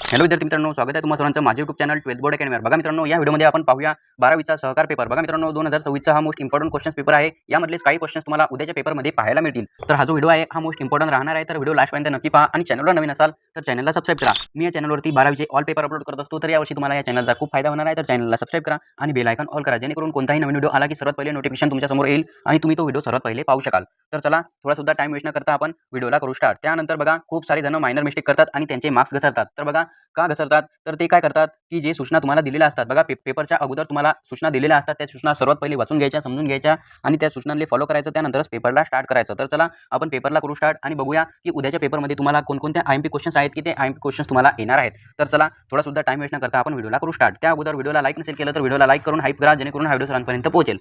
Hello विद्यार्थी मित्रांनो, स्वागत आहे तुम्हा सर्वांचं माझे YouTube चॅनल 12th बोर्ड अकॅडमीवर। बघा मित्रांनो, या व्हिडिओमध्ये आपण पाहूया 12वीचा सहकार पेपर। बघा मित्रांनो, 2026चा हा मोस्ट इम्पॉर्टंट क्वेश्चन्स पेपर आहे। यामधलेच काही क्वेश्चन्स तुम्हाला उद्याच्या पेपरमध्ये पाहायला मिळतील। तर हा जो व्हिडिओ आहे हा मोस्ट इम्पॉर्टंट राहणार आहे, तर व्हिडिओ लास्टपर्यंत नक्की पहा आणि चॅनलवर नवीन असाल तर चॅनलला सबस्क्राइब करा। मी या चॅनलवरती 12वीचे ऑल पेपर अपलोड करत असतो, तर यावर्षी तुम्हाला या चॅनलचा खूप फायदा होणार आहे। तर चॅनलला सबस्क्राइब करा आणि बेल आयकॉन ऑल करा, जेणेकरून कोणताही नवीन व्हिडिओ आला की सर्वात पहिले नोटिफिकेशन तुमच्या समोर येईल आणि तुम्ही तो व्हिडिओ सर्वात पहिले पाहू शकाल। तर चला, थोडा सुद्धा टाइम वेस्ट न करता आपण व्हिडिओला करू स्टार्ट। त्यानंतर बघा, खूप सारे जण मायनर मिस्टेक करतात आणि त्यांचे मार्क्स घसरतात। तर बघा, का घसरतात? तर ते काय करतात की जे सूचना तुम्हाला दिलेल्या असतात, बघा पेपरच्या अगोदर तुम्हाला सूचना दिलेल्या असतात, त्या सूचना सर्वात पहिले वाचून घ्यायच्या, समजून घ्यायच्या आणि त्या सूचनांना फॉलो करायचं, त्यानंतरच पेपरला स्टार्ट करायचं। तर चला, आपण पेपरला करू स्टार्ट आणि बघूया की उद्याच्या पेपरमध्ये तुम्हाला कोणकोणत्या आयएमपी क्वेश्चन्स आहेत, की ते आयएमपी क्वेश्चन्स तुम्हाला येणार आहेत। तर चला, थोडा सुद्धा टाइम वेस्ट न करता आपण व्हिडिओला करू स्टार्ट। त्या अगोदर व्हिडिओला लाईक नसेल केलं तर व्हिडिओला लाईक करून हाईप करा, जेणेकरून हा व्हिडिओ सर्वांपर्यंत पोहोचेल।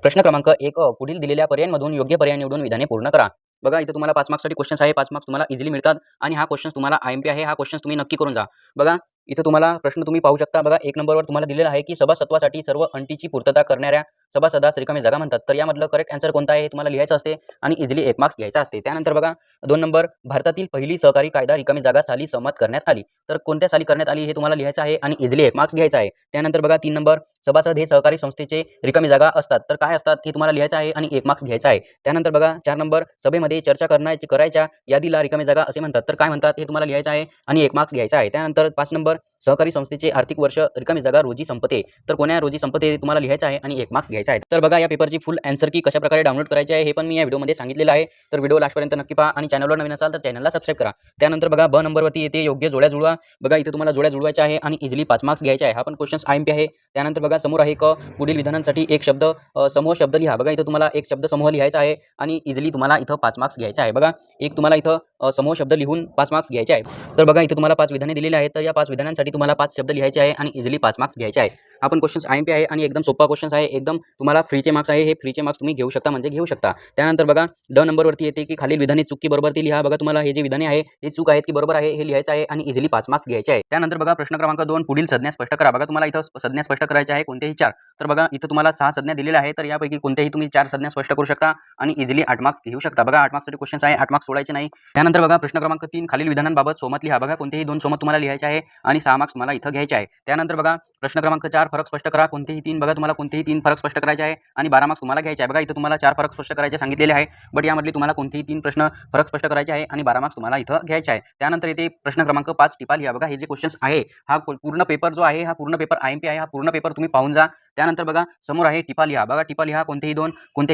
प्रश्न क्रमांक 1, पुढील दिलेल्या पर्यायांमधून योग्य पर्याय निवडून विधाने पूर्ण करा। बघा, इथे तुम्हाला 5 मार्क्ससाठी क्वेश्चन्स आहे, 5 मार्क्स तुम्हाला इझिली मिळतात आणि हा क्वेश्चन तुम्हाला आयएमपी आहे, हा क्वेश्चन तुम्ही नक्की करून जा। बघा, इथे तुम्हाला प्रश्न तुम्ही पाहू शकता। बघा, 1 नंबरवर तुम्हाला दिलेला आहे की सभासत्वासाठी सर्व अटींची पूर्तता करणाऱ्या सभासदास रिकामी जागा म्हणतात। तर यामधलं करेक्ट आन्सर कोणता आहे हे तुम्हाला लिहायचं असते आणि इझिली 1 मार्क्स घ्यायचा असते। त्यानंतर बघा, 2 नंबर, भारतातील पहिली सहकारी कायदा रिकामी जागा साली संमत करण्यात आली। तर कोणत्या साली करण्यात आली हे तुम्हाला लिहायचं आहे आणि इझिली 1 मार्क्स घ्यायचा आहे। त्यानंतर बघा, 3 नंबर, सभासद हे सहकारी संस्थेचे रिकामी जागा असतात, तर काय असतात हे तुम्हाला लिहायचं आहे आणि 1 मार्क्स घ्यायचा आहे। त्यानंतर बघा, 4 नंबर, सभेमध्ये चर्चा करायच्या यादीला रिकामी जागा असे म्हणतात, तर काय म्हणतात हे तुम्हाला लिहायचं आहे आणि 1 मार्क्स घ्यायचा आहे। त्यानंतर 5 नंबर, सहकारी संस्थेचे आर्थिक वर्ष रिकामी जागा रोजी संपते, तर कोण्या रोजी संपते तुम्हाला लिहायचं आहे आणि 1 मार्क्स घ्यायचा आहे। तर बघा, या पेपरची फुल आन्सर की कशा प्रकारे डाउनलोड करायची आहे हे पण मी या व्हिडिओमध्ये सांगितलेलं आहे। तर व्हिडिओ लास्टपर्यंत नक्की पहा आणि चॅनलवर नवीन असाल तर चॅनलला सबस्क्राइब करा। त्यानंतर बघा, ब नंबरवरती येते योग्य जोड्या जुळवा। बघा, इथे तुम्हाला जोड्या जुळवायच्या आहे आणि इझिली 5 मार्क्स घ्यायचे आहे। हा पण क्वेश्चन्स आयएमपी आहे। त्यानंतर बघा, समोर आहे क, पुढील विधानांसाठी एक शब्द समूह शब्द लिहा। बघा, इथे तुम्हाला एक शब्द समूह लिहायचा आहे आणि इझिली तुम्हाला इथं 5 मार्क्स घ्यायचा आहे। बघा, एक तुम्हाला इथं समूह शब्द लिहून 5 मार्क्स घ्यायचे आहे। तर बघा, इथे तुम्हाला 5 विधाने दिलेली आहेत, तर या 5 विधानांसाठी तुम्हाला 5 शब्द लिहायचे आहे आणि इझिली 5 मार्क्स घ्यायचे आहे। हा पण क्वेश्चन्स आयएमपी आहे आणि एकदम सोपा क्वेश्चन्स आहे, एकदम तुम्हाला फ्रीचे मार्क्स आहे। हे फ्रीचे मार्क्स तुम्ही घेऊ शकता, म्हणजे घेऊ शकता। त्यानंतर बघा, ड नंबरवरती येते की खालील विधाने चूक की बरोबर ती लिहा। बघा, तुम्हाला हे जे विधाने आहे हे चूक आहेत की बरोबर आहे हे लिहायचं आहे आणि इझिली 5 मार्क्स घ्यायचे आहे। त्यानंतर बघा, प्रश्न क्रमांक 2, पुढील संज्ञा स्पष्ट करा। बघा, तुम्हाला इथं संज्ञा स्पष्ट करायच्या आहे कोणत्याही 4। तर बघा, इथं तुम्हाला 6 संज्ञा दिलेल्या आहे, तर यापैकी कोणत्याही तुम्ही 4 संज्ञा स्पष्ट करू शकता आणि इझिली 8 मार्क्स घेऊ शकता। बघा, 8 मार्क्ससाठी क्वेश्चन्स आहे, 8 मार्क्स सोडायचे नाही। त्यानंतर बघा, प्रश्न क्रमांक 3, खालील विधानांबाबत सोमत लिहा। बघा, कोणतेही 2 सोमत तुम्हाला लिहायचे आहे आणि 6 मार्क्स तुम्हाला इथं घ्यायचे आहे। त्यानंतर बघा, प्रश्न क्रमांक 4, फरक स्पष्ट करा। कोणतेही 3, बघा, तुम्हाला कोणतेही 3 फरक स्पष्ट करायचे आहे आणि 12 मार्क्स तुम्हाला घ्यायचे आहे। बघा, इथं तुम्हाला 4 फरक स्पष्ट करायचे सांगितलेले आहे, बट यामधले तुम्हाला कोणतेही 3 प्रश्न फरक स्पष्ट करायचे आहे आणि 12 मार्क्स तुम्हाला इथं घ्यायचे आहे। त्यानंतर येते प्रश्न क्रमांक 5, टिपा लिहा। बघा, हे जे क्वेश्चन्स आहे, हा पूर्ण पेपर जो आहे, हा पूर्ण पेपर आयएमपी आहे, हा पूर्ण पेपर तुम्ही पाहून जा। त्यानंतर बघा, समोर आहे टिपा लिहा। बघा, टिपा लिहा, कोणतेही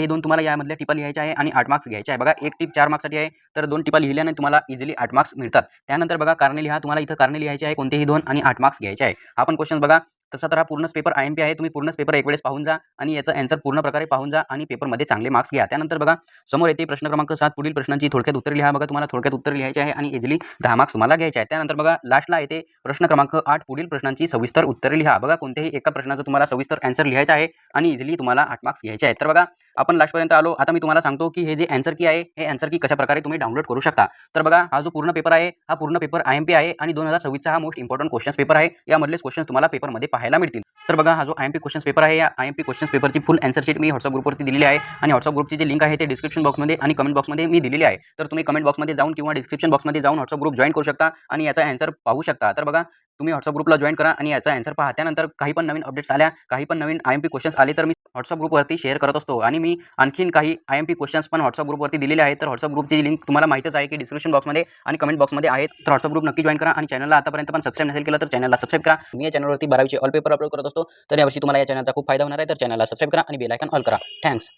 2 तुम्हाला यामधल्या टिपा लिहायच्या आहे आणि 8 मार्क्स घ्यायचे आहे। बघा, एक टिप 4 मार्क्ससाठी आहे, तर 2 टिपा लिहिल्याने तुम्हाला इझिली 8 मार्क्स मिळतात। त्यानंतर बघा, कारणे लिहा। तुम्हाला इथं कारणे लिहायचे आहे कोणतेही 2 आणि 8 मार्क्स घ्यायचे आहे। हा पण क्वेश्चन बघा, तसा तर हा पूर्णच पेपर आयएमपी आहे, तुम्ही पूर्णच पेपर एक वेळेस पाहून जा आणि याचा आन्सर पूर्ण प्रकारे पाहून जा आणि पेपरमध्ये चांगले मार्क्स घ्या। त्यानंतर बघा, समोर येते प्रश्न क्रमांक 7, पुढील प्रश्नांची थोडक्यात उत्तरे लिहा। बघा, तुम्हाला थोडक्यात उत्तर लिहायचे आहे आणि इझिली 10 मार्क्स तुम्हाला घ्यायचे आहे। त्यानंतर बघा, लास्टला येते प्रश्न क्रमांक 8, पुढील प्रश्नांची सविस्तर उत्तरे लिहा। बघा, कोणत्याही एका प्रश्नाचं तुम्हाला सविस्तर आन्सर लिहायचा आहे आणि इझिली तुम्हाला 8 मार्क्स घ्यायचे आहेत। तर बघा, आपण लास्टपर्यंत आलो। आता मी तुम्हाला सांगतो की हे जे आन्सर की आहे, हे आन्सर की कशा प्रकारे तुम्ही डाउनलोड करू शकता। तर बघा, हा जो पूर्ण पेपर आहे, हा पूर्ण पेपर आयएमपी आहे आणि 2026चा हा मोस्ट इम्पॉर्टंट क्वेश्चन्स पेपर आहे। यामधलेच क्वेश्चन्स तुम्हाला पेपरमध्ये पाहायला मिळतील। तर बघा, हा जो आयएमपी क्वेश्चन्स पेपर आहे, या आयएमपी क्वेश्चन्स पेपरची फुल आन्सर शीट मी व्हॉट्सअप ग्रुपवरती दिलेली आहे आणि व्हॉट्सअप ग्रुपची जी लिंक आहे ते डिस्क्रिप्शन बॉक्समध्ये आणि कमेंट बॉक्समध्ये मी दिलेली आहे। तर तुम्ही कमेंट बॉक्समध्ये जाऊन किंवा डिस्क्रिप्शन बॉक्समध्ये जाऊन व्हॉट्सअप ग्रुप जॉइन करू शकता आणि याचा आन्सर पाहू शकता। तर बघा, तुम्ही व्हॉट्सअप ग्रुपला जॉइन करा आणि याचा आन्सर पहा। त्यानंतर काही पण नवीन अपडेट्स आल्या, काही पण नवीन आयएमपी क्वेश्चन्स आले, तर मी व्हॉट्सअप ग्रुपवरती शेअर करत असतो आणि मी आणखीन काही आयएमपी क्वेश्चन्स पण व्हॉट्सअप ग्रुपवरती दिलेले आहेत। तर व्हॉट्सअप ग्रुपची लिंक तुम्हाला माहितीच आहे की डिस्क्रिप्शन बॉक्समध्ये आणि कमेंट बॉक्समध्ये आहेत। तर व्हॉट्सअप ग्रुप नक्की जॉइन करा आणि चॅनलला आतापर्यंत पण सबस्क्राइब नसेल केलं तर चॅनलला सबस्क्राइब करा। मी या चॅनलवरती 12वीचे ऑल पेपर अपलोड करत असतो, तर यावर्षी तुम्हाला या चॅनलचा खूप फायदा होणार आहे। तर चॅनलला सबस्क्राइब करा आणि बेल आयकॉन ऑल करा। थँक्स।